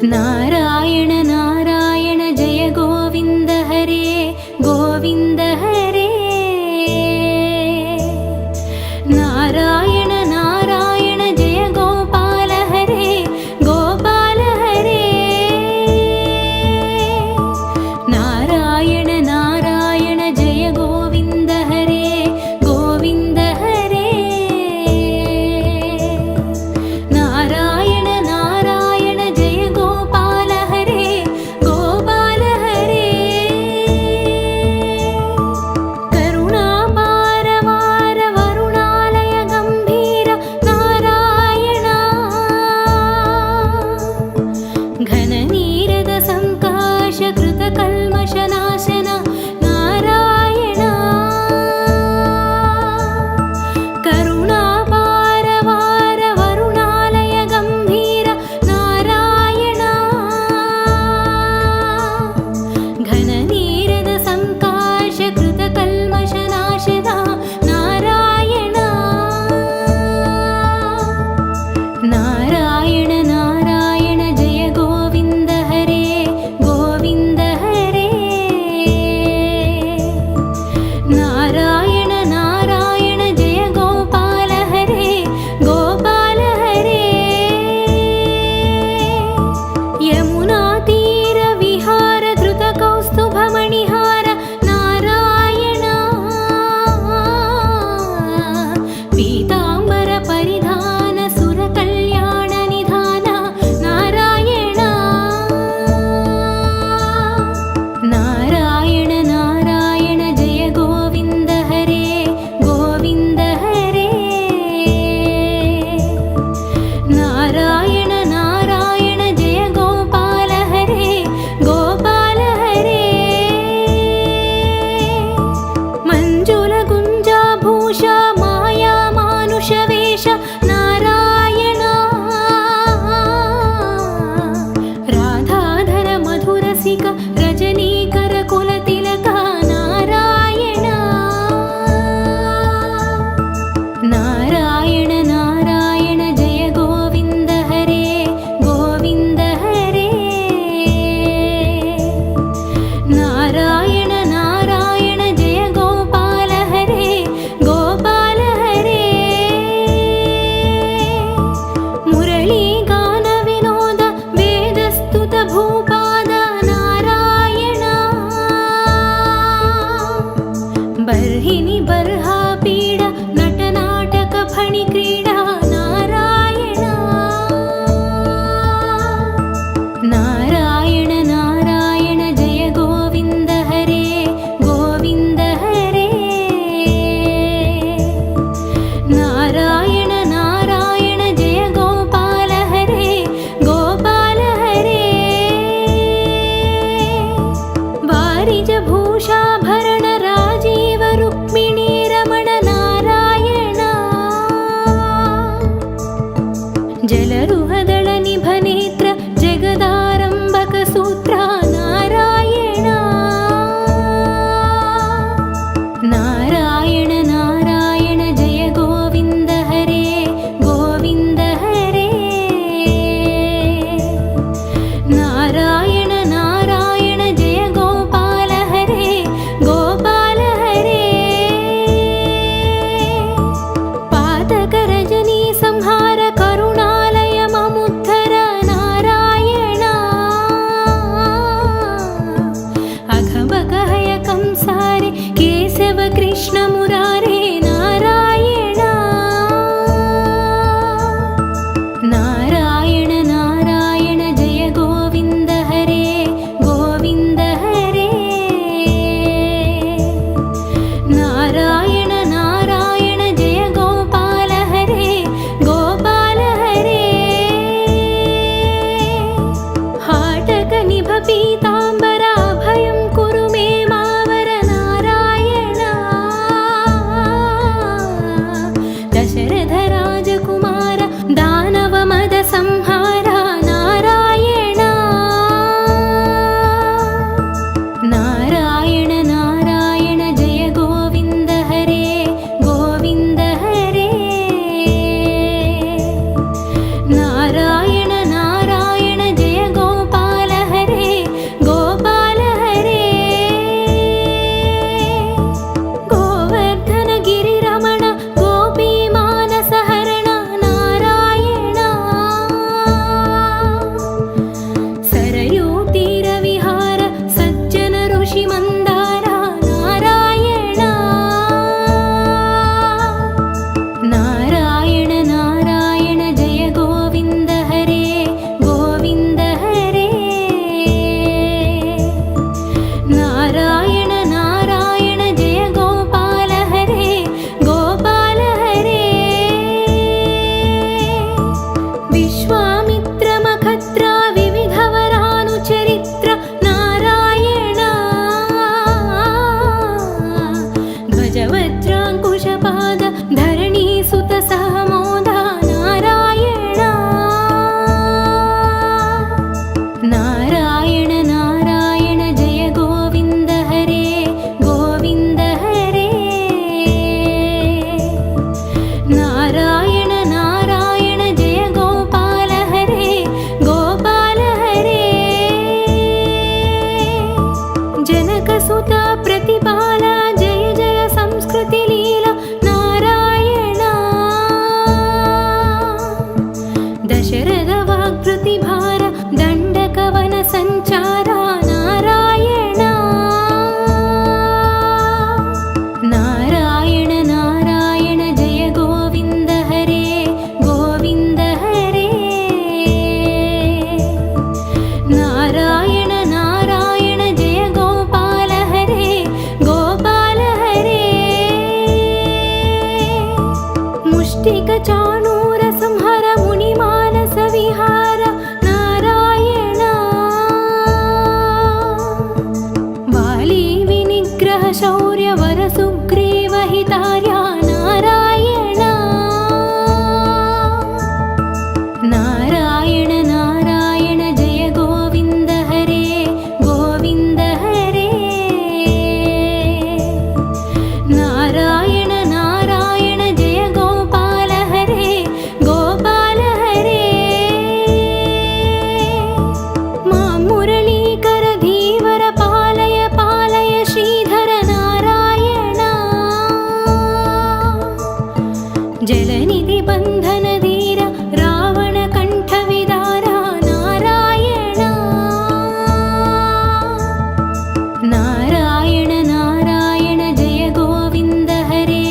नारायण नारायण जय गोविन्द हरे गोविन्द हरे। नारायण नारायण जय गोपाल हरे गोपाल हरे। नारायण नारायण जय गोविन्द हरे गोविन्द हरे। नारायण नारायण जय गोपाल हरे गोपाल हरे। करुणापार वार वरुणालय गम्भीर नारायण। घननीरद संकाश कृत कल्मषनाशन नारायण। करुणापार वार वरुणालय गम्भीर नारायण। घननीरद संकाश कृत कल्मषनाशन नारायण। नारायण नारायण जय गोविन्द हरे गोविन्द हरे। नारायण नारायण जय गोपाल हरे गोपाल हरे। यमुना तीर विहार धृत कौस्तुभ मणिहार नारायण। पीताम्बर परिधान सुर कल्याण निधान नारायण। नारायण नारायण जय गोविन्द हरे गोविन्द हरे। नारायण नारायण जय गोपाल हरे गोपाल हरे। मंजुल गुंजाभूष माया मानुष वेश नारायण। राधाधर मधुरसिक रजनीकर कुलतिलक नारायण। नारायण नारायण जय गोविन्द हरे गोविन्द हरे। नारायण नारायण जय गोपाल हरे गोपाल हरे। मुरली गान विनोद वेदस्तुत भूपाद नारायण। बर्हिनि बर्हा पीड नट नाटक फणि क्रीडा नारायण। नारायण नारायण जय गोविन्द हरे गोविन्द हरे। नारायण नारायण जय गोपाल हरे गोपाल हरे। वारिज भूषाभरण राजीव रुक्मिणी रमण नारायण। जलरुहदळ निभनेत्र जगदारम्भक सूत्र नारायण। नारायण नारायण जय गोविन्द हरे गोविन्द हरे। नारायण नारायण जय गोपाल हरे गोपाल हरे। पातक रजनी संहार करुणालय ममुद्धर नारायण। अघबकहय कंसारे केशव कृष्ण मुरारे नारायण। नारायण नारायण जय गोविन्द हरे गोविन्द हरे। नारायण नारायण जय गोपाल हरे गोपाल हरे। हाटक निभ पीताम्बरा भयं कुरु मे मावर नारायण। मुष्टिकचाणूर संहर मुनिमानस विहार नारायण वाली विनिग्रह शौर्य वर सुग्रीव हितार्या नारायण नारायण नारायण जय गोविन्द हरे गोविन्द हरे नारायण नारायण जय गोपाल हरे गोपाल हरे मां मुरलीकर धीवर पालय पालय श्रीधर नारायण जलनिधि बन्धन धीर रावण कंठ विदारा नारायण नारायण नारायण जय गोविन्द हरे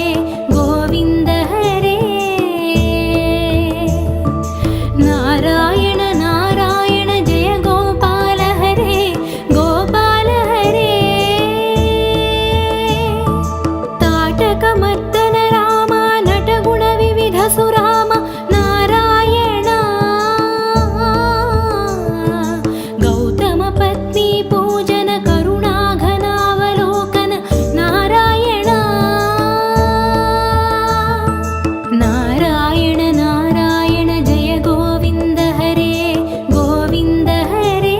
गोविन्द हरे नारायण नारायण जय गोपाल हरे गोपाल हरे ताटक मर्दन राम नटगुण विविध सुराम नारायण गौतम पत्नी पूजन करुणा घनावलोकन नारायण नारायण नारायण जय गोविन्द हरे गोविन्द हरे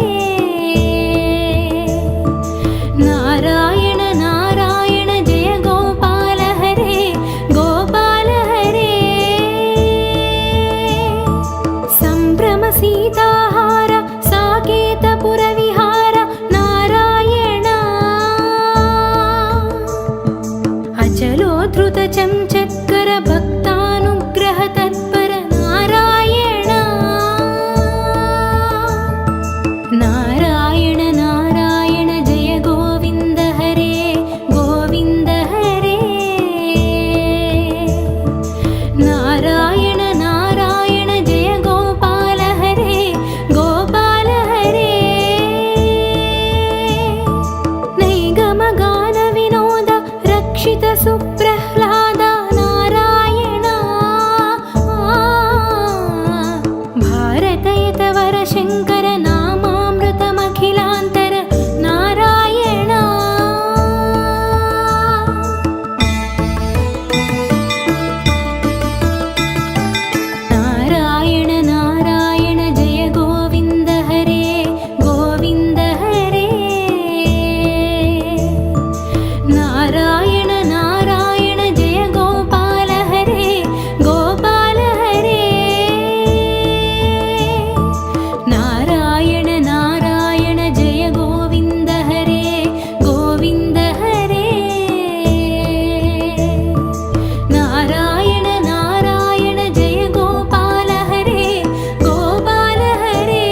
नारायण नारायण जय गोपाल हरे गोपाल हरे संभ्रम सीताहार साकेतपुर विहार नारायण अचलोद्धृत चंचत्कर भक्तानुग्रह तत्पर नारायण नारायण नारायण जय गोविन्द हरे गोविन्द हरे नारायण नारायण जय गोपाल हरे गोपाल हरे नैगम गान विनोद रक्षित सुप्रह्लाद नारायण भारतयतवर शङ्कर नामामृतमखिलान्तर नारायण नारायण नारायण जय गोविन्द हरे गोविन्द हरे नारायण नारायण जय गोपाल हरे गोपाल हरे नारायण नारायण जय गोविन्द हरे गोविन्द हरे नारायण नारायण जय गोपाल हरे गोपाल हरे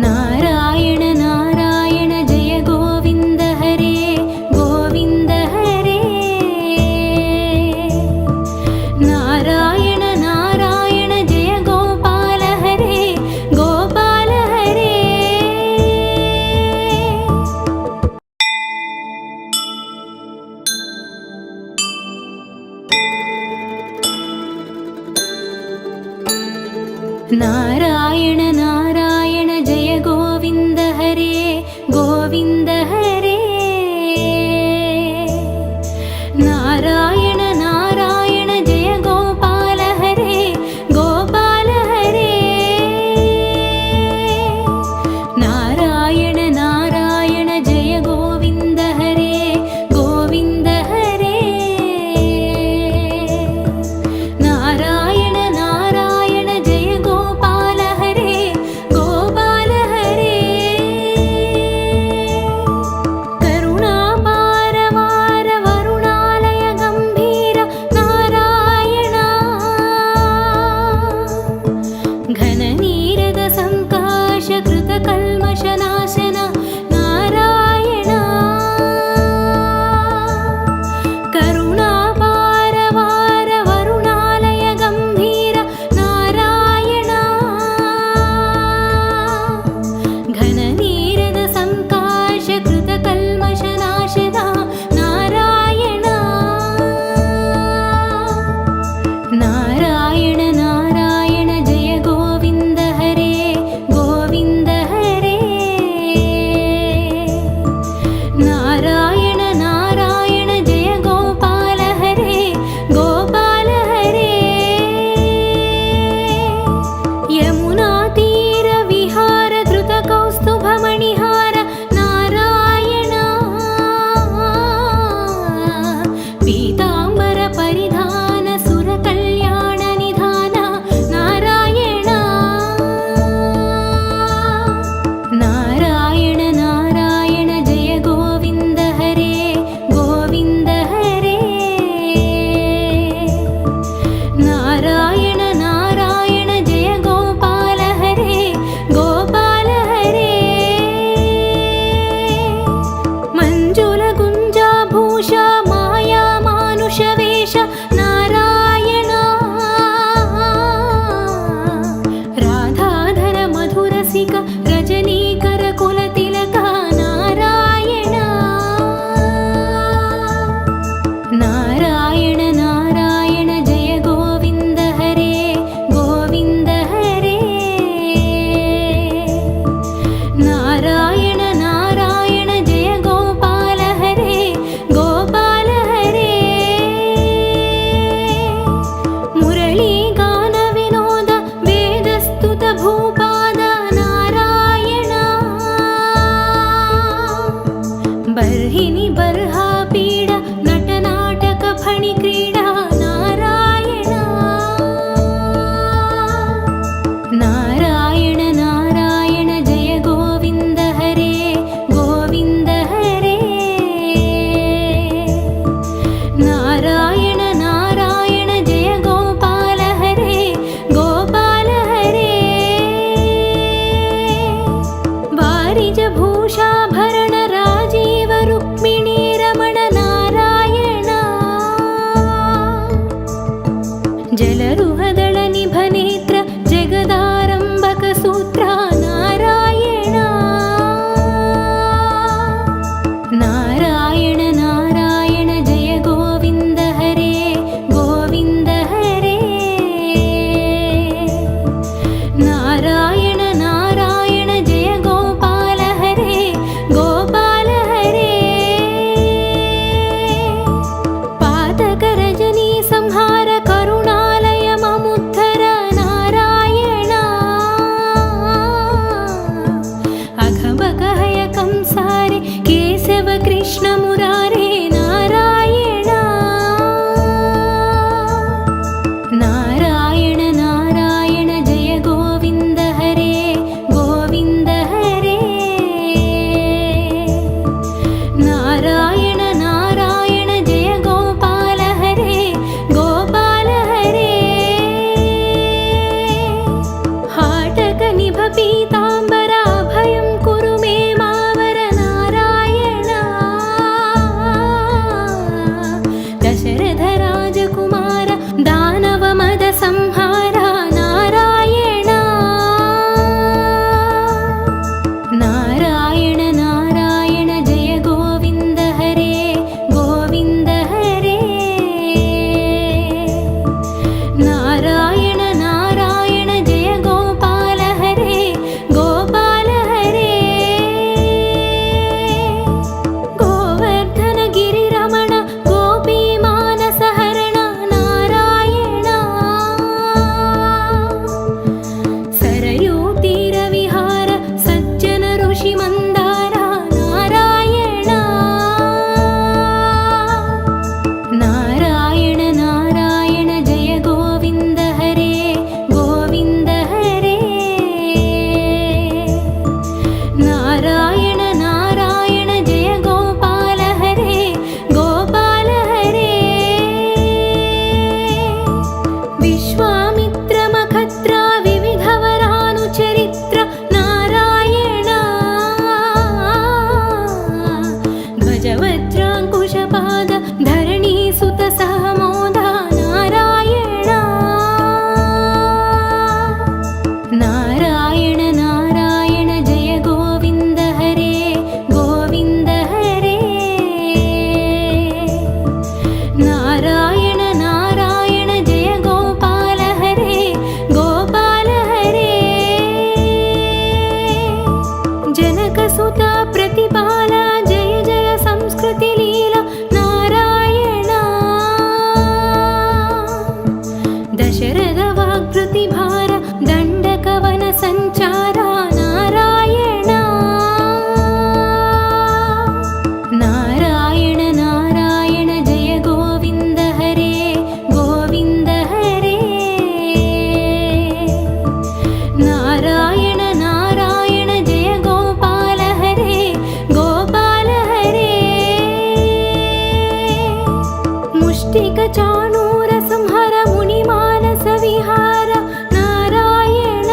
नारायण नारायण जय गोविन्द हरे गोविन्द हरे नारायण नारायण जय गोपाल हरे गोपाल हरे नारायण नारायण जय गोविन्द हरे गोविन्द हरे नारायण नारायण जय गोपाल हरे गोपाल हरे नारायण नारायण जय गोविन्द हरे गोविन्द हरे नारायण नारायण जय गोपाल मुष्टिक चाणूर संहर मुनिमानस विहार नारायण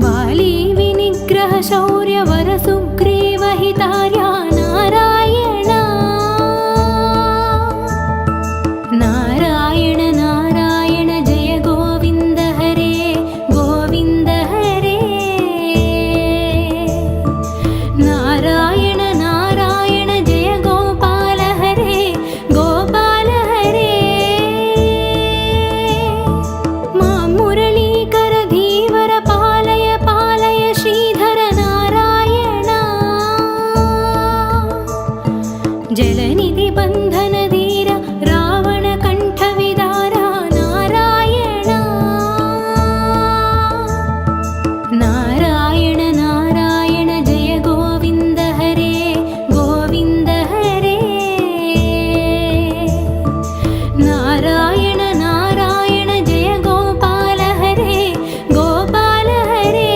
वाली विनिग्रह शौर्य वर सुग्रीव हितार्या नारायण नारायण नारायण जय गोविन्द हरे गोविन्द हरे नारायण नारायण जय गोपाल हरे गोपाल हरे मां मुरलीकर धीवर पालय पालय श्रीधर नारायण जलनिधि बन्धन धीर रावण कंठ विदारा नारायण नारायण नारायण जय गोविन्द हरे गोविन्द हरे नारायण नारायण जय गोपाल हरे गोपाल हरे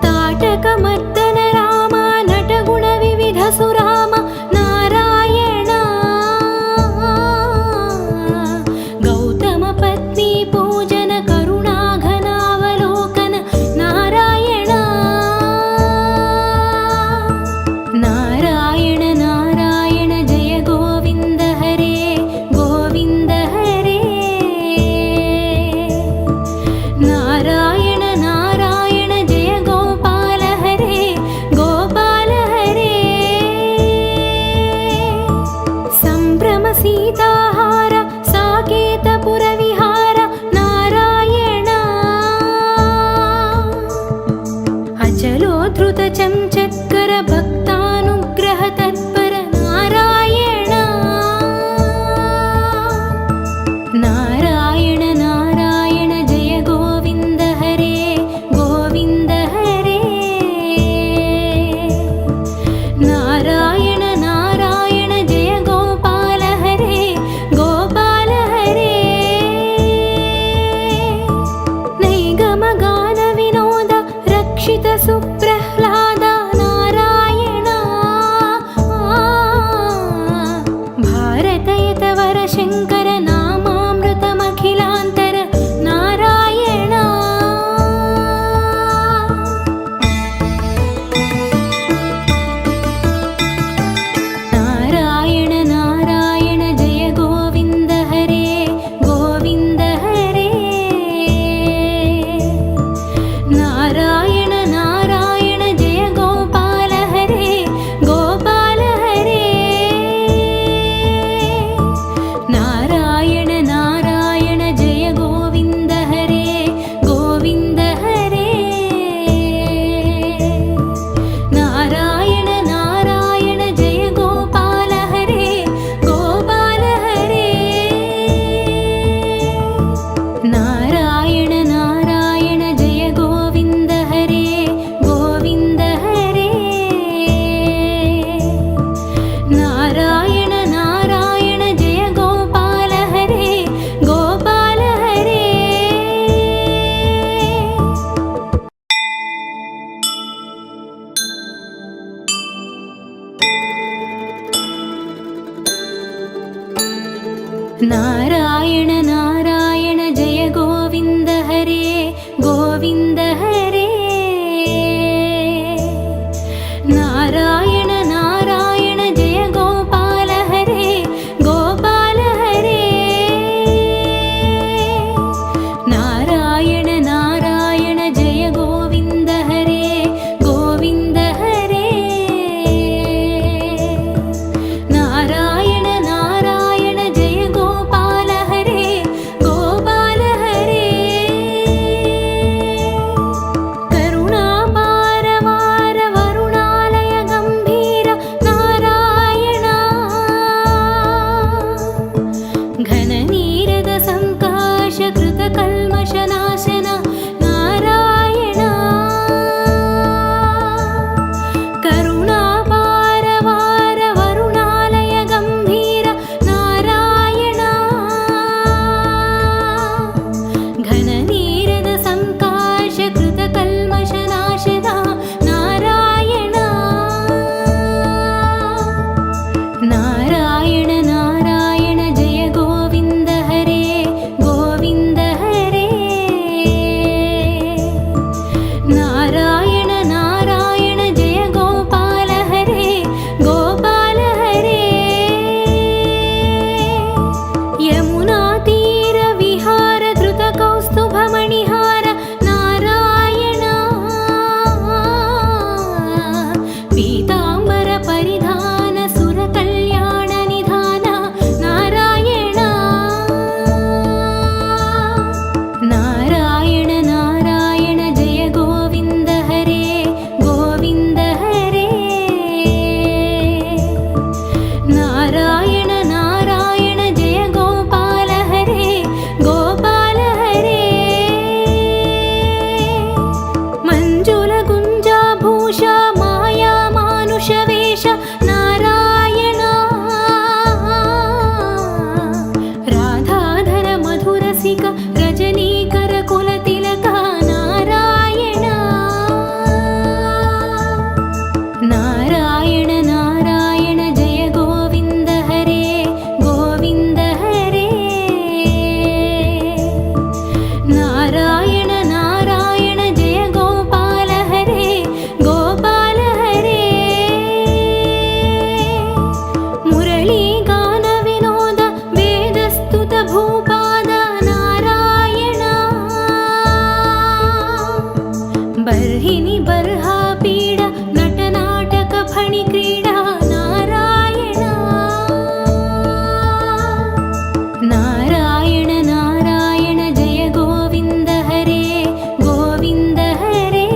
ताटक मर्दन राम नटगुण विविध सुराम नारायण गौतम पत्नी पूजन करुणा घनावलोकन नारायण नारायण नारायण जय गोविन्द हरे गोविन्द हरे नारायण नारायण जय गोपाल हरे गोपाल हरे संभ्रम सीताहार साकेतपुर विहार नारायण अचलोद्धृत चंचत्कर भक्तानुग्रह तत्पर नारायण नारायण नारायण जय गोविन्द हरे गोविन्द हरे नारायण नारायण जय गोपाल हरे गोपाल हरे नैगम गान विनोद रक्षित सुप्रह्लाद नारायण भारतयत वर शङ्कर नामामृतमखिलान्तर नारायण नारायण नारायण जय गोविन्द हरे गोविन्द हरे नारायण नारायण जय गोपाल हरे गोपाल हरे नारायण नारायण जय गोविन्द हरे गोविन्द हरे नारायण नारायण जय गोपाल हरे गोपाल हरे नारायण नारायण जय गोविन्द हरे गोविन्द हरे नारायण नारायण जय गोपाल हरे गोपाल हरे नारायण नारायण जय गोविन्द हरे गोविन्द हरे नारायण नारायण जय गोपाल हरे गोपाल हरे नारायण नारायण जय गोविन्द हरे गोविन्द हरे नारायण नारायण जय गोपाल हरे भूष माया मानुषवेश नारायण राधाधर मधुरसिक रजनीकर कुलतिलक नारायण नारायण नारायण जय गोविन्द हरे गोविन्द हरे नारायण नारायण जय गोपाल हरे गोपाल हरे मुरली गान विनोद वेदस्तुत भूपाद नारायण बर्हिनि बर्हा पीड नटनाटक फणि क्रीडा नारायण नारायण नारायण जय गोविन्द हरे गोविन्द हरे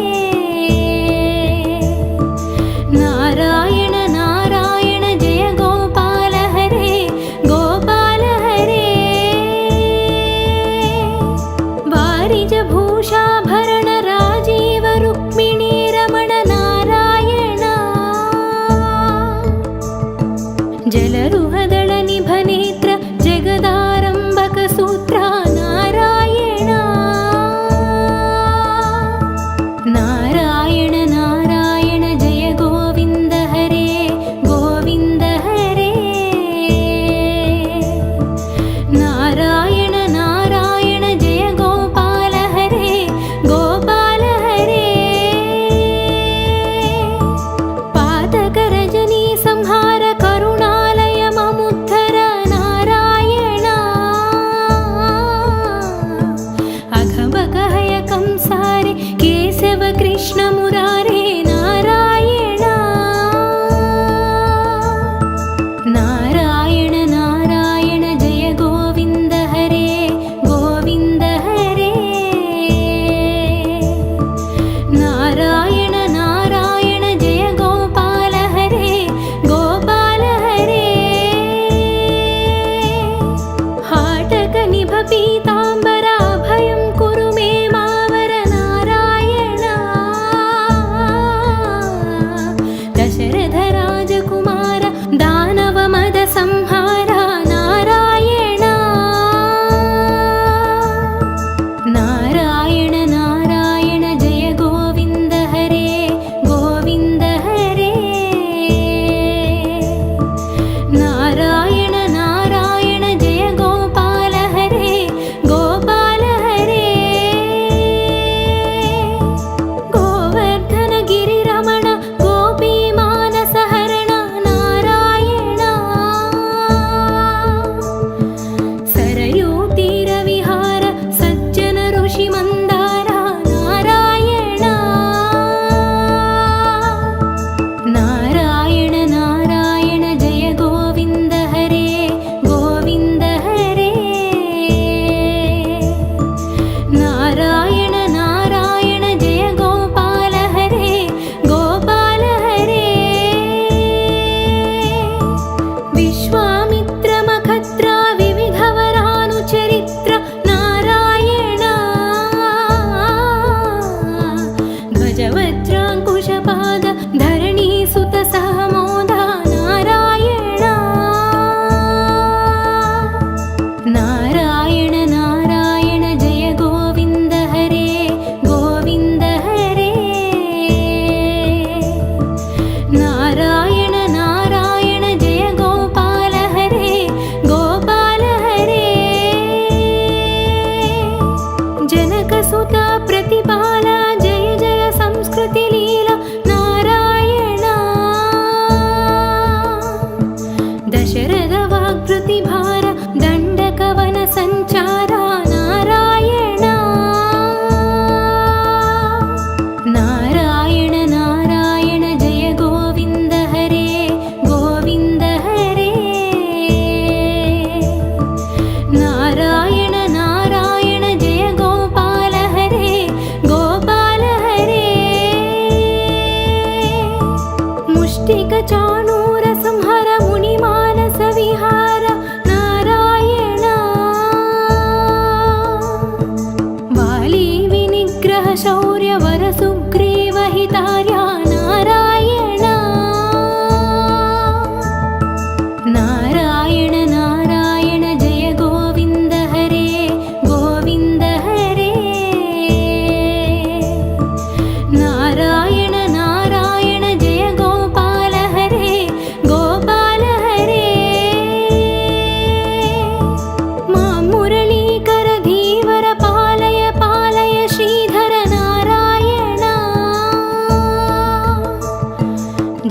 नारायण नारायण जय गोपाल हरे गोपाल हरे वारिज भूषाभरण राजीव रुक्मिणी रमण नारायण जलरुहदळ निभनेत्र जगदारम्भक सूत्र नारायण नारायण नारायण जय गोविन्द हरे गोविन्द हरे नारायण नारायण जय गोपाल हरे गोपाल हरे पातक रजनी संहार करुणालय ममुद्धर नारायण अघबकहय कंसारे केशव कृष्ण मुरारे नारायण नारायण नारायण जय गोविन्द हरे गोविन्द हरे नारायण नारायण जय गोपाल हरे गोपाल हरे हाटक निभ पीताम्बर अभयं कुरु मे मावर नारायण दशरथ राजकुमार दानव मद संहार नारायण नारायण नारायण जय गोविन्द हरे गोविन्द हरे नारायण नारायण जय गोपाल हरे गोपाल हरे गोवर्धन गिरिरमण गोपी मानस हरण नारायण सरयू तीर विहार सज्जन ऋषि मंदार नारायण नारायण नारायण जय गोविन्द हरे गोविन्द हरे नारायण नारायण जय गोपाल हरे गोपाल हरे विश्वामित्र मखत्र विविधवरानुचरित्र नारायण ध्वजवज्राङ्कुशपाद धरणीसुत सहमोद नारायण नारायण नारायण जय गोविन्द हरे गोविन्द हरे नारायण नारायण जय गोपाल हरे गोपाल हरे जनकसुत प्रतिपाल जय जय संस्कृति लीला नारायण दशरथ वाग्प्रतिभार दण्डकवन संचार नारायण नारायण नारायण जय गोविन्द हरे गोविन्द हरे नारायण नारायण जय गोपाल हरे गोपाल हरे मुष्टिक चाणूर संहर मुनि मानस विहार नारायण वाली विनिग्रह शौर्य वर सुग्रीव हितार्य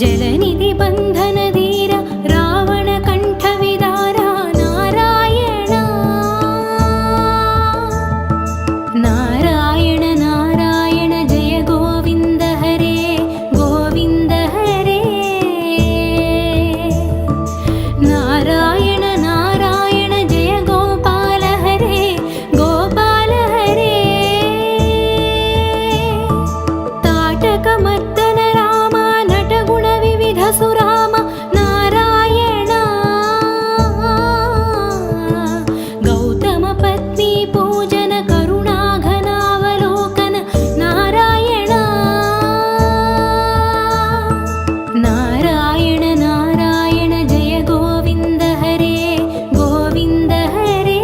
जलनिधि बन्धन धीर रावण कंठ विदार नारायण नारायण नारायण जय गोविंद हरे गोविंद हरे नारायण नारायण जय गोपाल हरे गोपाल हरे ताटक मर्दन राम नटगुण विविध सुराम नारायण गौतम पत्नी पूजन करुणा घनावलोकन नारायण नारायण नारायण जय गोविंद हरे गोविंद हरे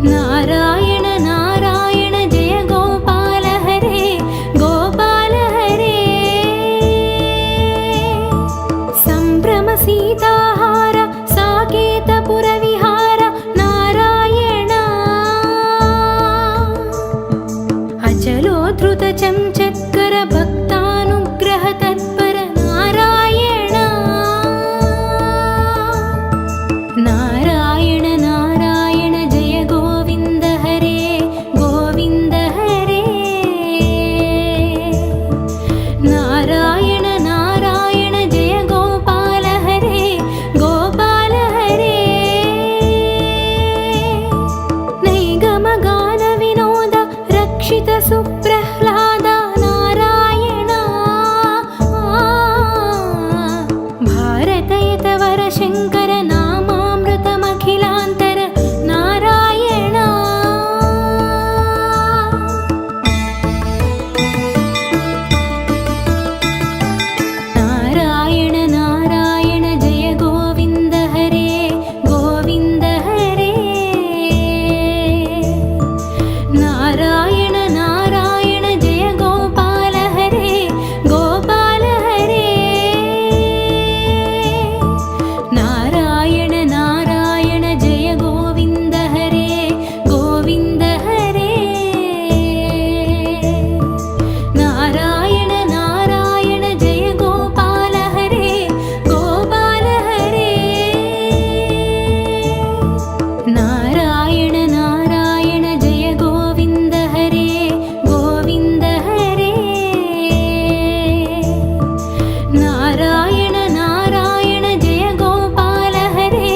नारायण नारायण जय गोपाल हरे गोपाल हरे संभ्रम सीताहार साकेतपुर विहार नारायण अचलोद्धृत चंचक्कर भक्तानुग्रह तत्पर नारायण नारायण नारायण जय गोविंद हरे गोविंद हरे नारायण नारायण जय गोपाल हरे गोपाल हरे नैगम गान विनोद रक्षित सुप्रह्लाद नारायण भारतयत वर शंकर नामामृतमखिलांतर नारायण नारायण नारायण जय गोविंद हरे गोविंद हरे नारायण नारायण जय गोपाल हरे गोपाल हरे नारायण नारायण जय गोविंद हरे गोविंद हरे नारायण नारायण जय गोपाल हरे गोपाल हरे नारायण नारायण जय गोविंद हरे गोविंद हरे नारायण नारायण जय गोपाल हरे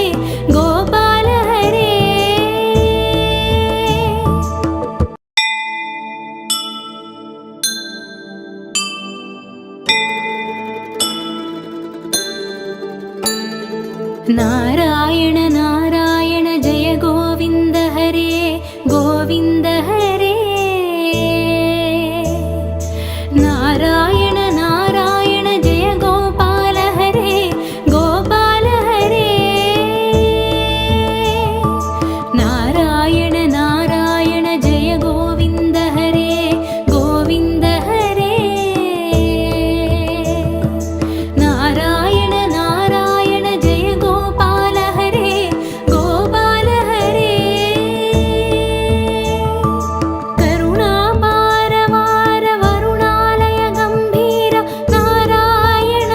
गोपाल हरे नारायण नारायण जय गोविंद हरे गोविंद हरे नारायण नारायण जय गोपाल हरे गोपाल हरे नारायण नारायण जय गोविंद हरे गोविंद हरे नारायण नारायण जय गोपाल हरे गोपाल हरे करुणापारवार वरुणालय गंभीर नारायण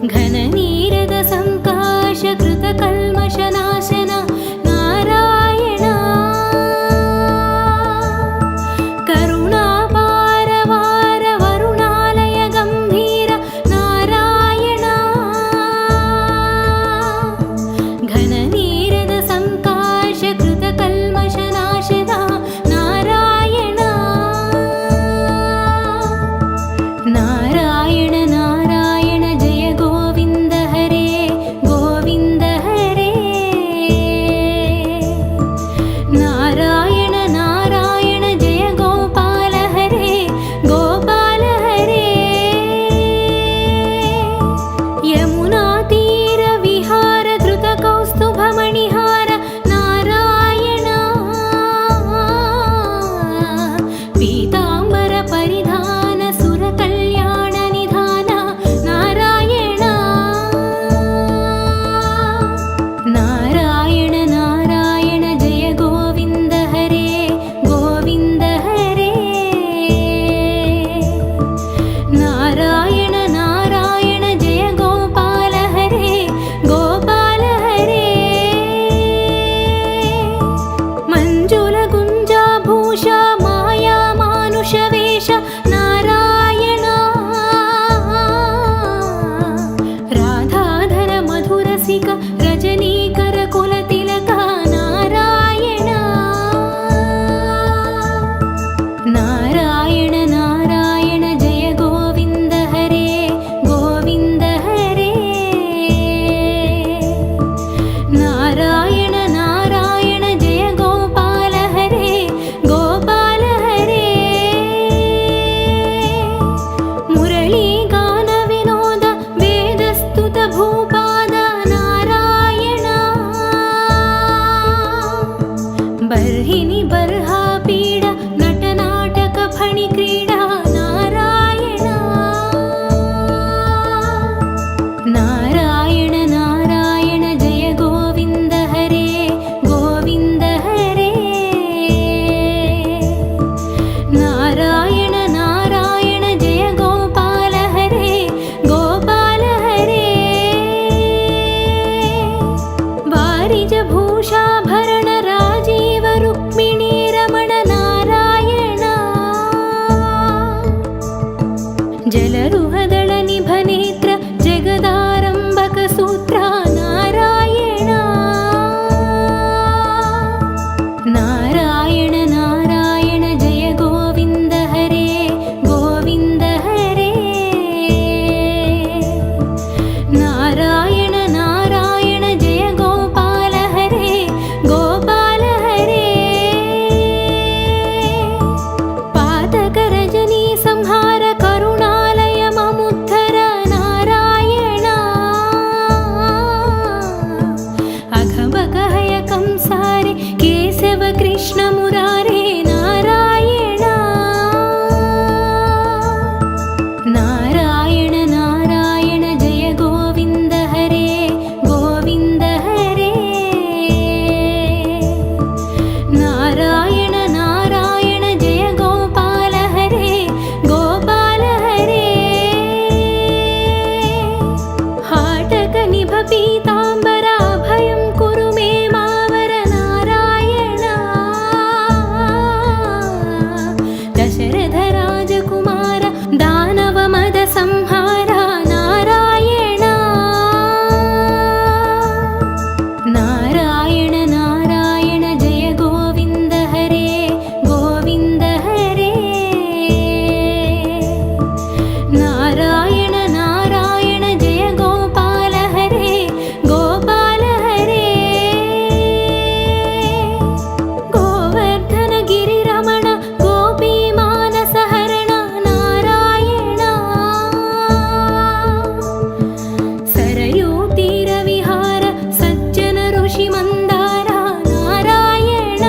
घननीरद संकाश कृत कल्मषनाशन नारायण करुणापारवार वरुणालय गंभीर नारायण घननीरद संकाश कृत कल्मषनाशन नारायण नारायण नारायण जय गोविंद हरे गोविंद हरे नारायण नारायण जय गोपाल हरे गोपाल हरे यमुना तीर विहार धृत कौस्तुभ मणिहार नारायण पीतांबर परिधान सुर कल्याण निधान नारायण नारायण नारायण जय गोविंद हरे गोविंद हरे नारायण नारायण जय गोविन्द हरे गोविन्द हरे नारायण नारायण जय गोपाल हरे गोपाल हरे मुरली गान विनोद वेदस्तुत भूपाद नारायण बर्हिनि बर्हा पीड नटनाटक फणि क्रीडा नारायण नारायण नारायण जय गोविन्द हरे गोविन्द हरे नारायण नारायण जय गोपाल हरे गोपाल हरे वारिज भूषाभरण राजीव रुक्मिणी रमण नारायण जलरुहदल निभनेत्र जगदारम्भक सूत्र नारायण नारायण नारायण जय गोविन्द हरे गोविन्द हरे नारायण नारायण जय गोपाल हरे गोपाल हरे पातक रजनी संहार करुणालय ममुद्धर नारायण अघबकहय कंसारे केशव कृष्ण मुरारे नारायण नारायण नारायण जय गोविन्द हरे गोविन्द हरे नारायण नारायण जय गोपाल हरे गोपाल हरे हाटक निभ पीताम्बर अभयं कुरु मे मावर नारायण दशरथ राजकुमार दानव मद संहार नारायण नारायण नारायण जय गोविन्द हरे गोविन्द हरे नारायण नारायण जय गोपाल हरे गोपाल हरे गोवर्धन गिरिरमण गोपी मानस हरण नारायण सरयू तीर विहार सज्जन ऋषि मंदार नारायण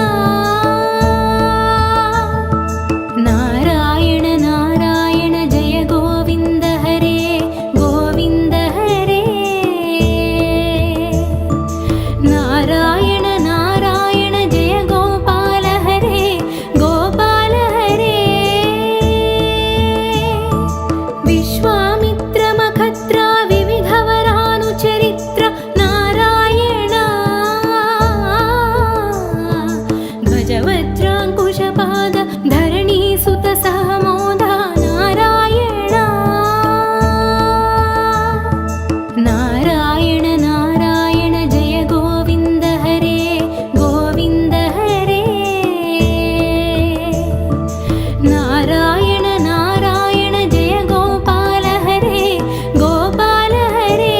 नारायण नारायण जय गोविन्द हरे गोविन्द हरे नारायण नारायण जय गोपाल हरे गोपाल हरे विश्वामित्र मखत्र विविधवरानुचरित्र नारायण ध्वजवज्राङ्कुशपाद धरणीसुत सहमोद नारायण नारायण नारायण जय गोविन्द हरे गोविन्द हरे नारायण नारायण जय गोपाल हरे गोपाल हरे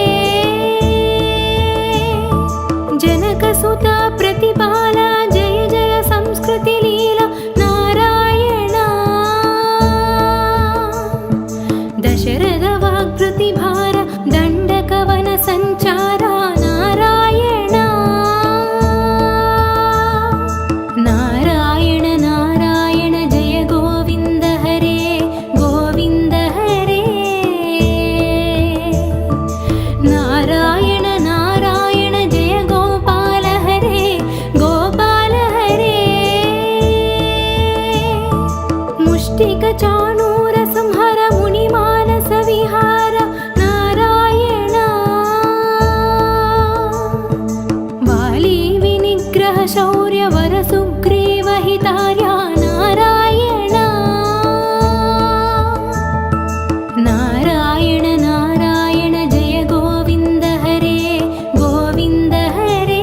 जनकसुत प्रतिपाल जय जय संस्कृति लीला नारायण दशरथ वाग्प्रतिभार दण्डकवन संचार नारायण नारायण नारायण जय गोविन्द हरे गोविन्द हरे नारायण नारायण जय गोपाल हरे गोपाल हरे मुष्टिक चाणूर संहर मुनि मानस विहार नारायण वाली विनिग्रह शौर्य वर सुग्रीव हितार्य नारायण नारायण नारायण जय गोविन्द हरे गोविन्द हरे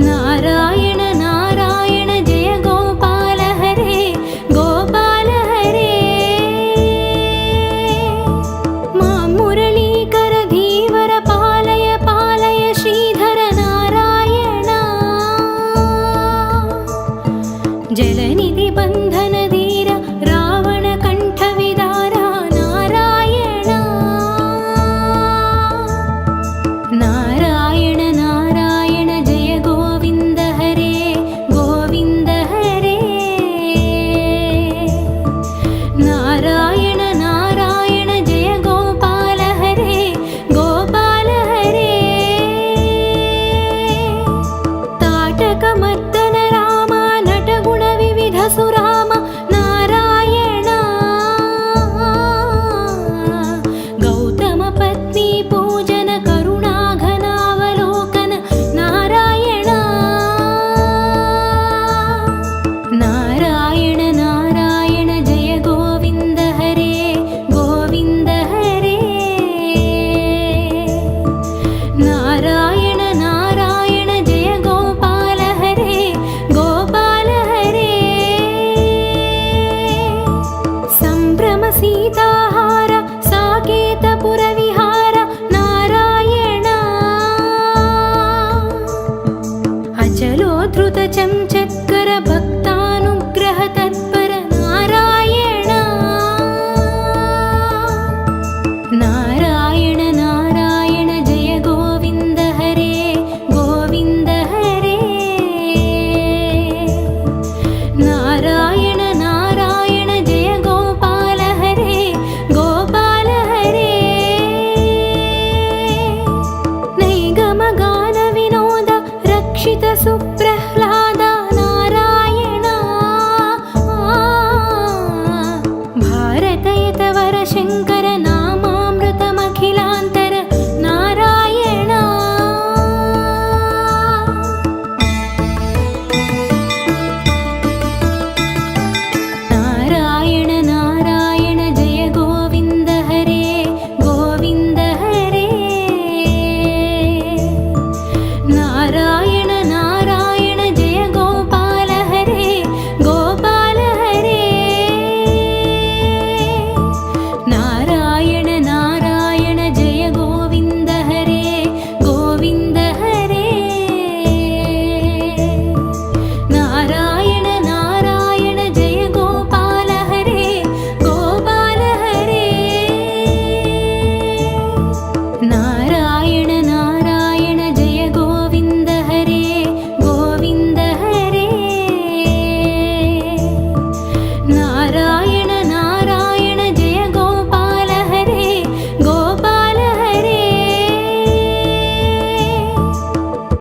नारायण नारायण जय गो जलनिधि बन्धन धीर रावण कण्ठविदार नारायण नारायण नारायण जय गोविन्द हरे गोविन्द हरे नारायण नारायण जय गोपाल हरे गोपाल हरे ताटकमर्दन राम नटगुण विविध सुराम नारायण गौतम पत्नी पूजन करुणाघनावलोकन नारायण नारायण नारायण जय गोविन्द हरे गोविन्द हरे नारायण नारायण जय गोपाल हरे गोपाल हरे संभ्रम सीता